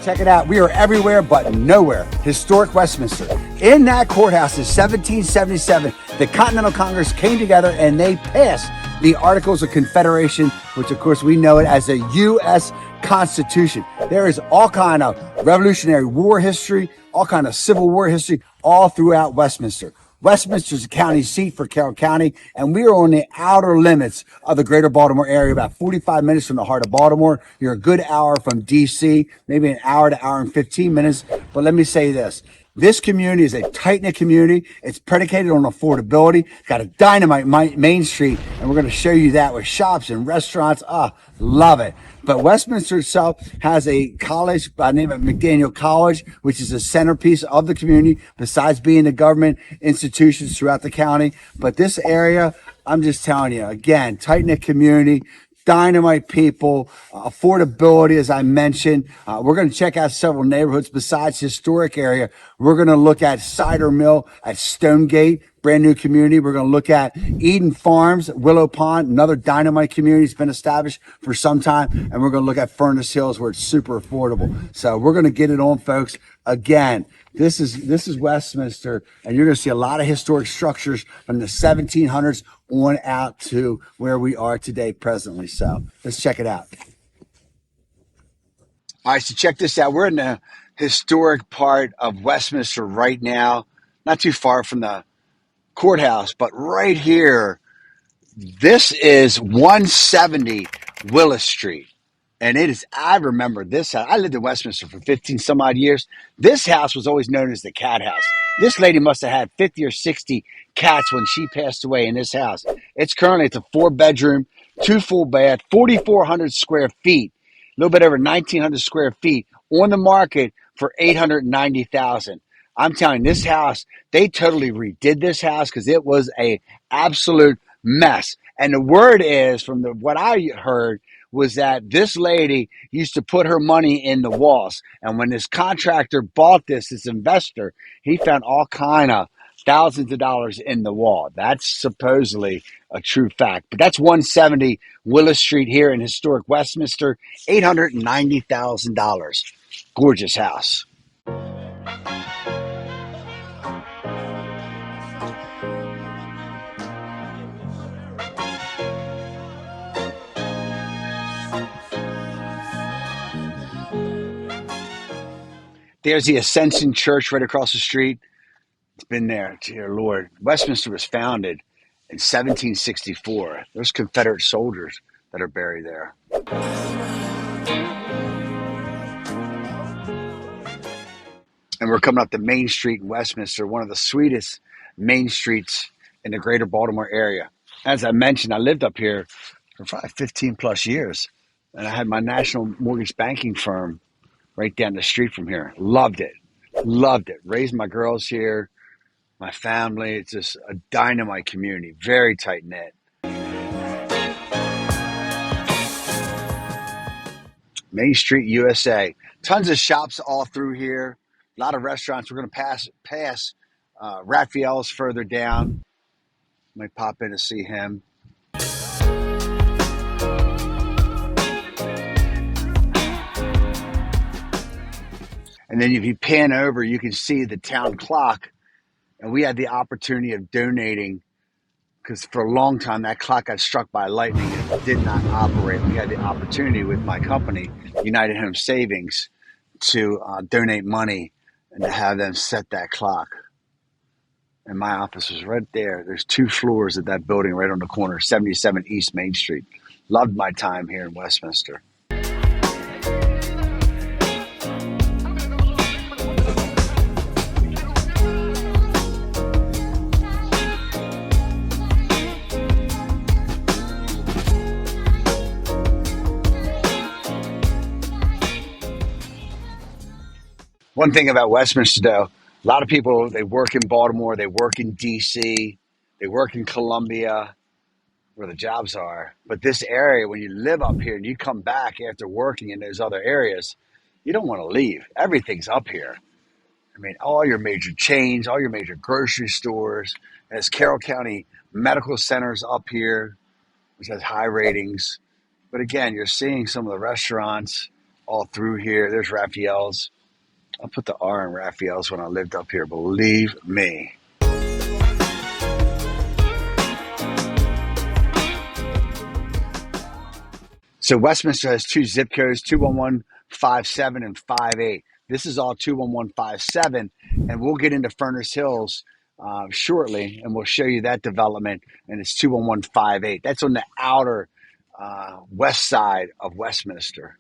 Check it out. We are everywhere but nowhere. Historic Westminster. In that courthouse in 1777, the Continental Congress came together and they passed the Articles of Confederation, which of course we know it as a U.S. Constitution. There is all kind of Revolutionary War history, all kind of Civil War history, all throughout Westminster. Westminster is the county seat for Carroll County, and we are on the outer limits of the greater Baltimore area, about 45 minutes from the heart of Baltimore. You're a good hour from D.C., maybe an hour to hour and 15 minutes. But let me say this. This community is a tight-knit community. It's predicated on affordability. It's got a dynamite main street, and we're going to show you that with shops and restaurants. Love it. But Westminster itself has a college by the name of McDaniel College, which is a centerpiece of the community, besides being the government institutions throughout the county. But this area, I'm just telling you, again, tight-knit community, dynamite people, affordability, as I mentioned. We're going to check out several neighborhoods besides historic area. We're going to look at Cider Mill at Stonegate, brand new community. We're going to look at Eden Farms, Willow Pond, another dynamite community that's been established for some time. And we're going to look at Furnace Hills, where it's super affordable. So we're going to get it on, folks. Again, this is Westminster, and you're going to see a lot of historic structures from the 1700s on out to where we are today presently. So let's check it out. All right, so check this out. We're in the historic part of Westminster right now, not too far from the courthouse, but right here, this is 170 Willis Street. And it is, I remember this house. I lived in Westminster for 15 some odd years. This house was always known as the cat house. This lady must have had 50 or 60 cats when she passed away in this house. It's a 4-bedroom, 2 full bath, 4,400 square feet, a little bit over 1,900 square feet, on the market for $890,000. I'm telling you, this house, they totally redid this house because it was a absolute mess. And the word is, from what I heard, was that this lady used to put her money in the walls. And when this contractor bought this investor, he found all kind of thousands of dollars in the wall. That's supposedly a true fact. But that's 170 Willis Street here in historic Westminster, $890,000. Gorgeous house. There's the Ascension Church right across the street. It's been there, dear Lord. Westminster was founded in 1764. There's Confederate soldiers that are buried there. And we're coming up to Main Street in Westminster, one of the sweetest main streets in the greater Baltimore area. As I mentioned, I lived up here for probably 15 plus years. And I had my national mortgage banking firm right down the street from here. Loved it. Loved it. Raised my girls here, my family. It's just a dynamite community. Very tight knit. Main Street, USA. Tons of shops all through here. A lot of restaurants. We're going to pass Raphael's further down. Might pop in to see him. And then if you pan over, you can see the town clock. And we had the opportunity of donating, because for a long time that clock got struck by lightning and it did not operate. We had the opportunity with my company, United Home Savings, to donate money and to have them set that clock. And my office was right there. There's 2 floors of that building right on the corner, 77 East Main Street. Loved my time here in Westminster. One thing about Westminster, though, a lot of people, they work in Baltimore, they work in D.C., they work in Columbia, where the jobs are. But this area, when you live up here and you come back after working in those other areas, you don't want to leave. Everything's up here. I mean, all your major chains, all your major grocery stores. There's Carroll County Medical Centers up here, which has high ratings. But again, you're seeing some of the restaurants, all through here. There's Raphael's. I put the R in Raphael's when I lived up here, believe me. So Westminster has two zip codes, 21157 and 58. This is all 21157, and we'll get into Furnace Hills shortly, and we'll show you that development, and it's 21158. That's on the outer west side of Westminster.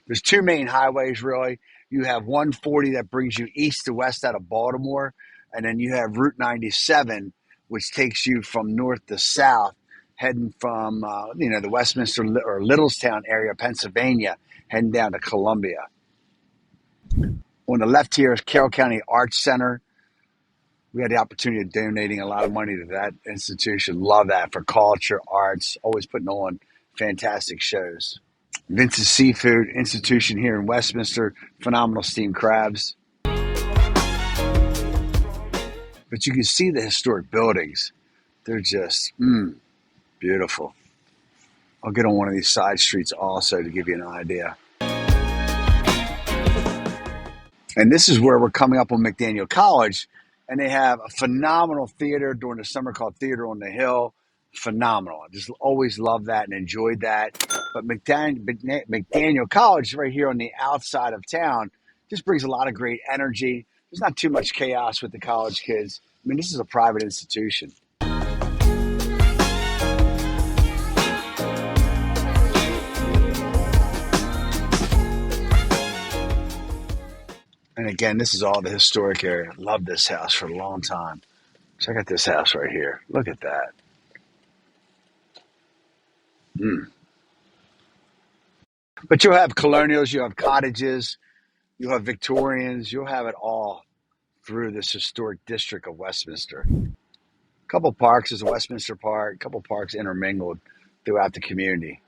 There's two main highways, really. You have 140 that brings you east to west out of Baltimore, and then you have Route 97, which takes you from north to south, heading from the Westminster or Littlestown area, Pennsylvania, heading down to Columbia. On the left here is Carroll County Arts Center. We had the opportunity of donating a lot of money to that institution. Love that for culture, arts, always putting on fantastic shows. Vince's Seafood Institution here in Westminster, phenomenal steamed crabs. But you can see the historic buildings. They're just beautiful. I'll get on one of these side streets also to give you an idea. And this is where we're coming up on McDaniel College, and they have a phenomenal theater during the summer called Theater on the Hill. Phenomenal. I just always loved that and enjoyed that. But McDaniel College right here on the outside of town just brings a lot of great energy. There's not too much chaos with the college kids. I mean, this is a private institution. And again, this is all the historic area. Love this house for a long time. Check out this house right here. Look at that. But you'll have colonials, you'll have cottages, you'll have Victorians, you'll have it all through this historic district of Westminster. A couple parks, there's a Westminster Park, a couple parks intermingled throughout the community.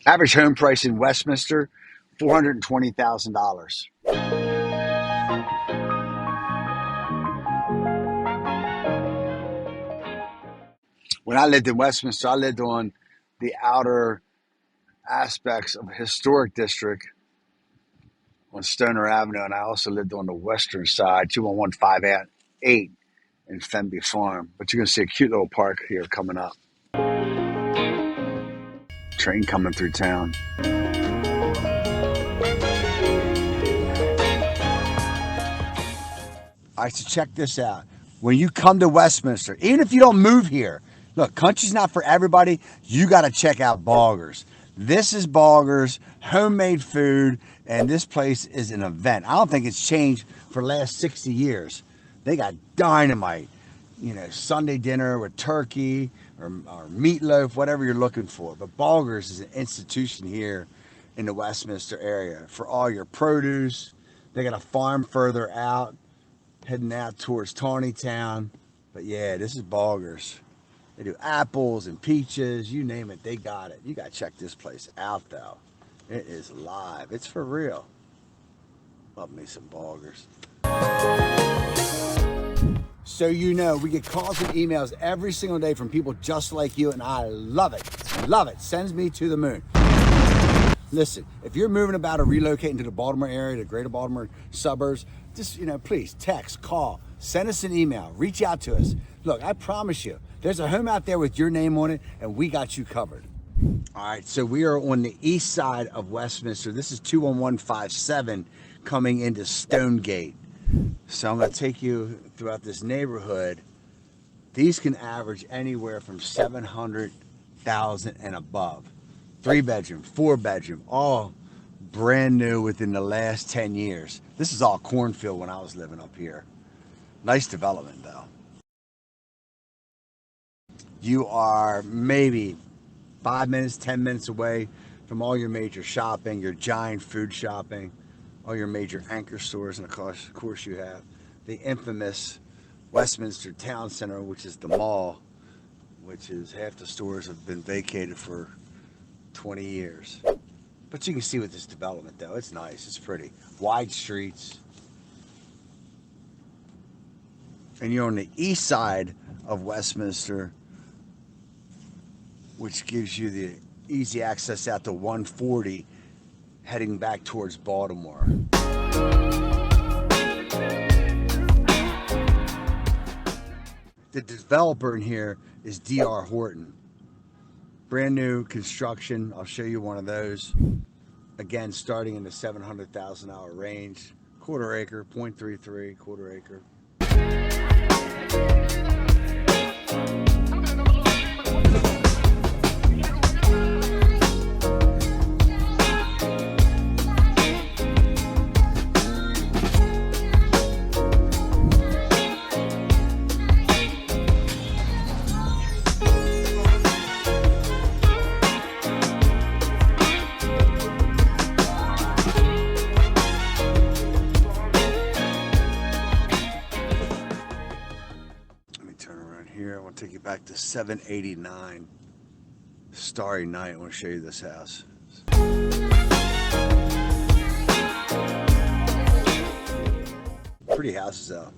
Average home price in Westminster, $420,000. When I lived in Westminster, I lived on the outer aspects of a historic district on Stoner Avenue, and I also lived on the western side, 21158 in Fenby Farm. But you're going to see a cute little park here coming up. Train coming through town. All right, so check this out. When you come to Westminster, even if you don't move here, look, country's not for everybody. You got to check out Bulgur's. This is Bulgur's, homemade food, and this place is an event. I don't think it's changed for the last 60 years. They got dynamite, Sunday dinner with turkey or meatloaf, whatever you're looking for. But Bulgur's is an institution here in the Westminster area for all your produce. They got a farm further out, heading out towards Tawnytown. But yeah, this is Bulgur's. They do apples and peaches, you name it, they got it. You got to check this place out, though. It is live. It's for real. Love me some Bulgur's. So we get calls and emails every single day from people just like you, and I love it. Love it. Sends me to the moon. Listen, if you're moving about or relocating to the Baltimore area, the greater Baltimore suburbs, just, please text, call, send us an email, reach out to us. Look, I promise you, there's a home out there with your name on it, and we got you covered. All right, so we are on the east side of Westminster. This is 21157 coming into Stonegate. So I'm going to take you throughout this neighborhood. These can average anywhere from $700,000 and above. 3-bedroom, 4-bedroom, all brand new within the last 10 years. This is all cornfield when I was living up here. Nice development, though. You are maybe 5 minutes, 10 minutes away from all your major shopping, your giant food shopping, all your major anchor stores, and of course you have the infamous Westminster Town Center, which is the mall, which is half the stores have been vacated for 20 years. But you can see with this development though, it's nice, it's pretty. Wide streets. And you're on the east side of Westminster, which gives you the easy access out to 140 heading back towards Baltimore. The developer in here is D.R. Horton. Brand new construction. I'll show you one of those. Again, starting in the $700,000 range. Quarter acre, 0.33, quarter acre. Here, I want to take you back to 789 Starry Night. I want to show you this house. Pretty houses though.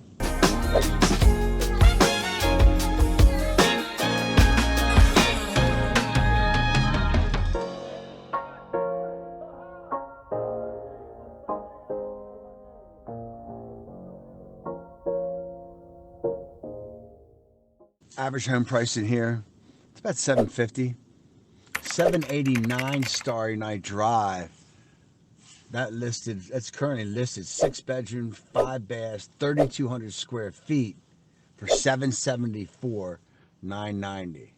Average home price in here, it's about $750. 789 Starry Night Drive. That's currently listed 6 bedroom, 5 baths, 3,200 square feet for $774,990.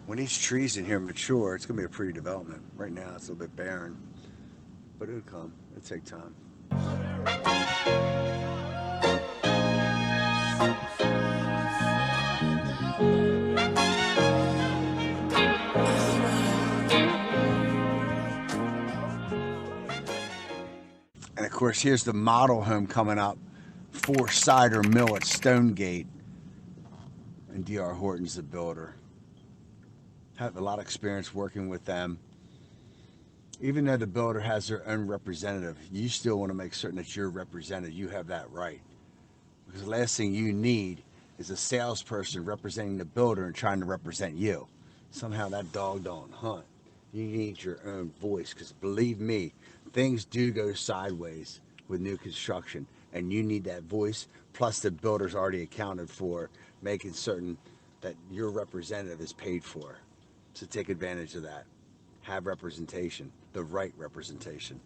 When these trees in here mature, it's gonna be a pretty development. Right now, it's a little bit barren, but it'll come. It'll take time. And of course, here's the model home coming up for Cider Mill at Stonegate. And D.R. Horton's the builder. Have a lot of experience working with them. Even though the builder has their own representative, you still want to make certain that you're represented. You have that right. Because the last thing you need is a salesperson representing the builder and trying to represent you. Somehow that dog don't hunt. You need your own voice, because believe me, things do go sideways with new construction, and you need that voice, plus the builder's already accounted for, making certain that your representative is paid for. So take advantage of that. Have representation, the right representation.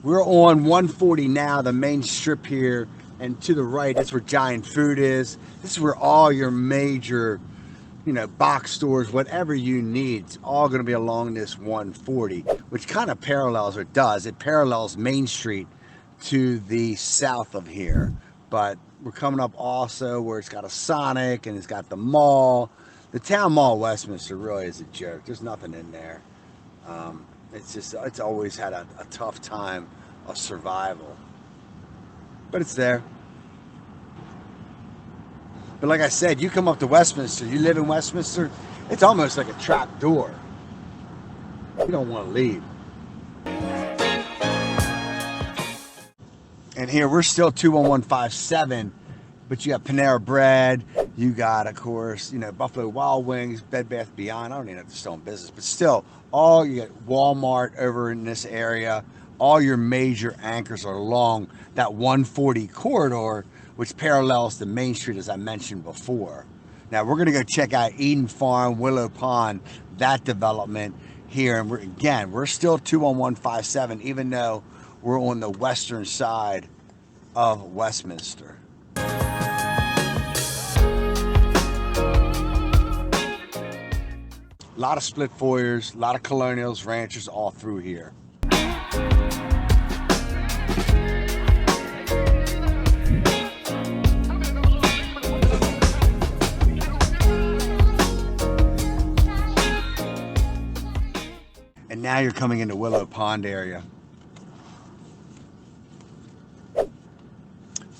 We're on 140 now, the main strip here, and to the right, that's where Giant Food is. This is where all your major, box stores, whatever you need, it's all going to be along this 140, which kind of parallels, or does, it parallels Main Street to the south of here. But we're coming up also where it's got a Sonic and it's got the mall. The town mall of Westminster really is a joke. There's nothing in there. It's always had a tough time of survival. But it's there. But like I said, you come up to Westminster, you live in Westminster, it's almost like a trap door. You don't want to leave. And here we're still 21157, but you got Panera Bread, you got, of course, Buffalo Wild Wings, Bed Bath Beyond. I don't even know if they're still in business, but still, you got Walmart over in this area. All your major anchors are along that 140 corridor, which parallels the Main Street, as I mentioned before. Now we're gonna go check out Eden Farm, Willow Pond, that development here. And we're still 21157, even though we're on the western side of Westminster. A lot of split foyers, a lot of colonials, ranchers all through here. And now you're coming into Willow Pond area. A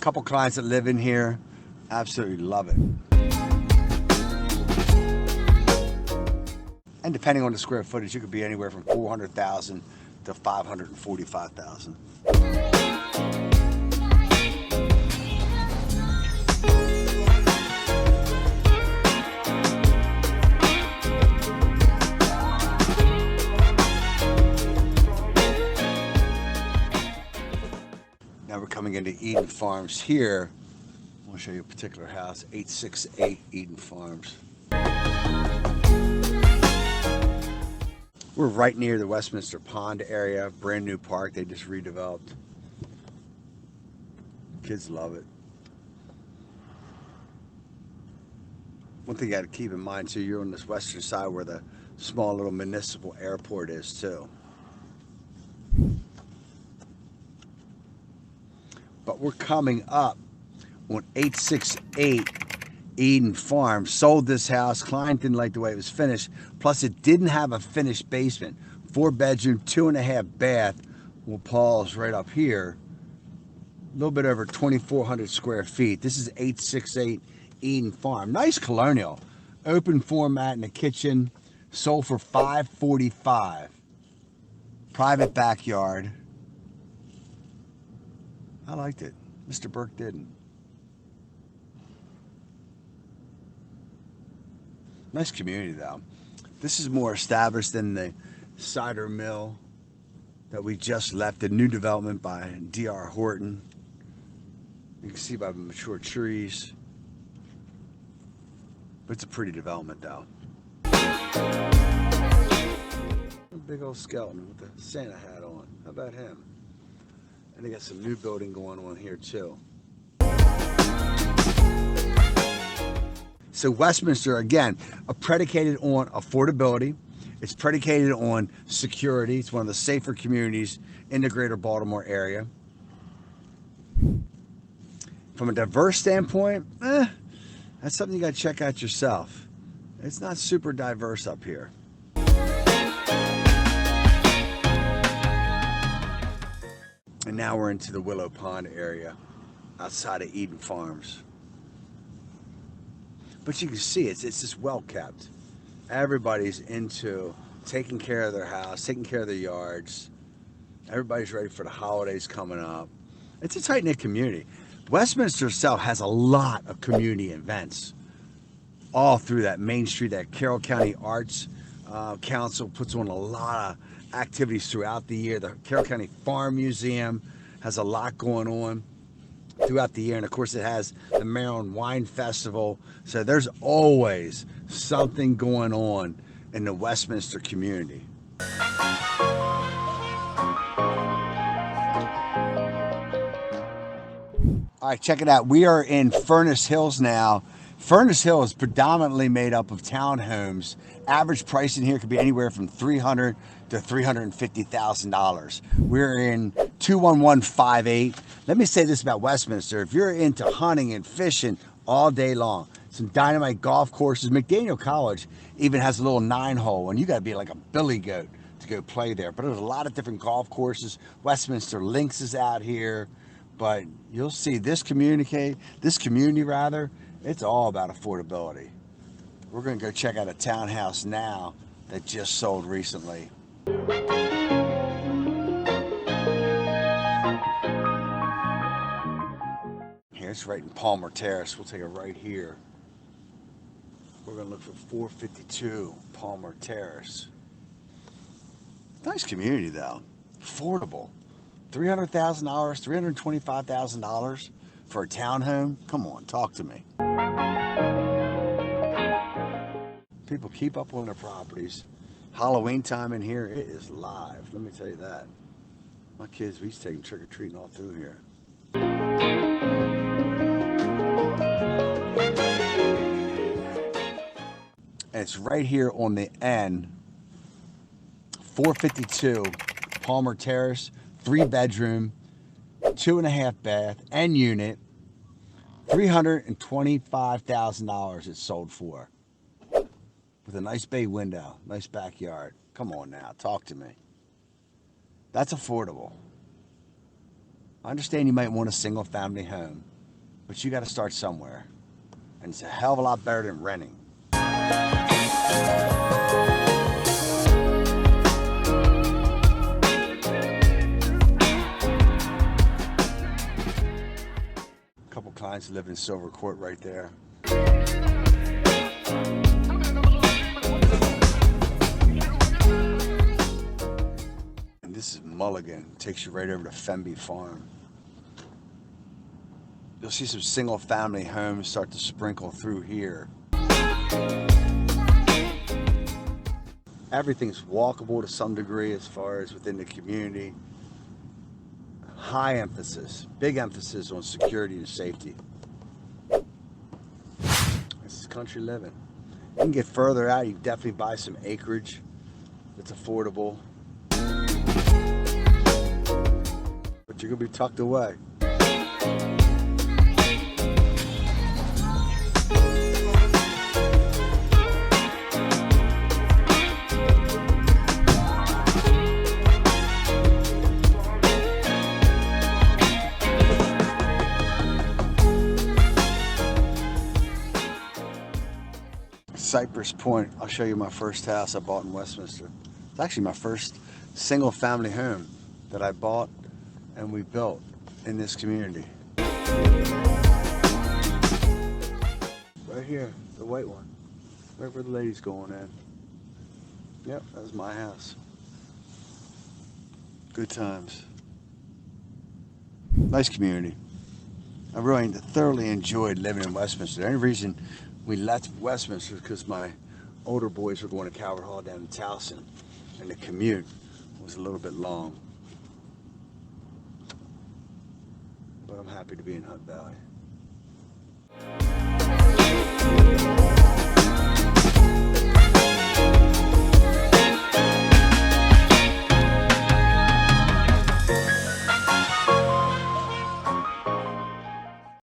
couple clients that live in here. Absolutely love it. And depending on the square footage, you could be anywhere from 400,000 to 545,000. Now we're coming into Eden Farms here. I want to show you a particular house, 868 Eden Farms. We're right near the Westminster Pond area, brand new park they just redeveloped. Kids love it. One thing you got to keep in mind too, you're on this western side where the small little municipal airport is too. But we're coming up on 868 Eden Farm. Sold this house. Client didn't like the way it was finished. Plus, it didn't have a finished basement. 4-bedroom, 2.5 bath. We'll pause right up here. A little bit over 2,400 square feet. This is 868 Eden Farm. Nice colonial. Open format in the kitchen. Sold for $545. Private backyard. I liked it. Mr. Burke didn't. Nice community though. This is more established than the cider mill that we just left, the new development by D.R. Horton. You can see by the mature trees. But it's a pretty development though. A big old skeleton with the Santa hat on. How about him? And they got some new building going on here too. So Westminster, again, predicated on affordability. It's predicated on security. It's one of the safer communities in the greater Baltimore area. From a diverse standpoint, that's something you got to check out yourself. It's not super diverse up here. And now we're into the Willow Pond area outside of Eden Farms. But you can see it's just well kept. Everybody's into taking care of their house, taking care of their yards. Everybody's ready for the holidays coming up. It's a tight-knit community. Westminster itself has a lot of community events all through that main street. That Carroll County Arts Council puts on a lot of activities throughout the year. The Carroll County Farm Museum has a lot going on throughout the year, and of course it has the Maryland Wine Festival. So there's always something going on in the Westminster community. All right, check it out. We are in Furnace Hills now. Furnace Hill is predominantly made up of townhomes. Average price in here could be anywhere from $300,000 to $350,000. We're in 21158. Let me say this about Westminster. If you're into hunting and fishing all day long, some dynamite golf courses. McDaniel College even has a little 9-hole, and you got to be like a billy goat to go play there. But there's a lot of different golf courses. Westminster Links is out here. But you'll see this community, it's all about affordability. We're going to go check out a townhouse now that just sold recently. Here, it's right in Palmer Terrace. We'll take it right here. We're going to look for 452 Palmer Terrace. Nice community though, affordable. $300,000, $325,000 for a townhome? Come on, talk to me. People keep up on their properties. Halloween time in here, it is live. Let me tell you that. My kids, we used to take them trick-or-treating all through here. And it's right here on the end. 452 Palmer Terrace. 3-bedroom, 2.5 bath and unit, $325,000 it's sold for. With a nice bay window, nice backyard. Come on now, talk to me. That's affordable. I understand you might want a single family home, but you got to start somewhere. and it's a hell of a lot better than renting. A couple clients live in Silver Court right there. And this is Mulligan. It takes you right over to Fenby Farm. You'll see some single family homes start to sprinkle through here. Everything's walkable to some degree as far as within the community. High emphasis, big emphasis on security and safety. This is country living. You can get further out, you can definitely buy some acreage that's affordable. But you're gonna be tucked away. Cypress Point, I'll show you my first house I bought in Westminster. It's actually my first single family home that I bought and we built in this community. Right here, the white one. Right where the lady's going in. Yep, that was my house. Good times. Nice community. I really thoroughly enjoyed living in Westminster. The only reason we left Westminster because my older boys were going to Calvert Hall down in Towson, and the commute was a little bit long. But I'm happy to be in Hunt Valley.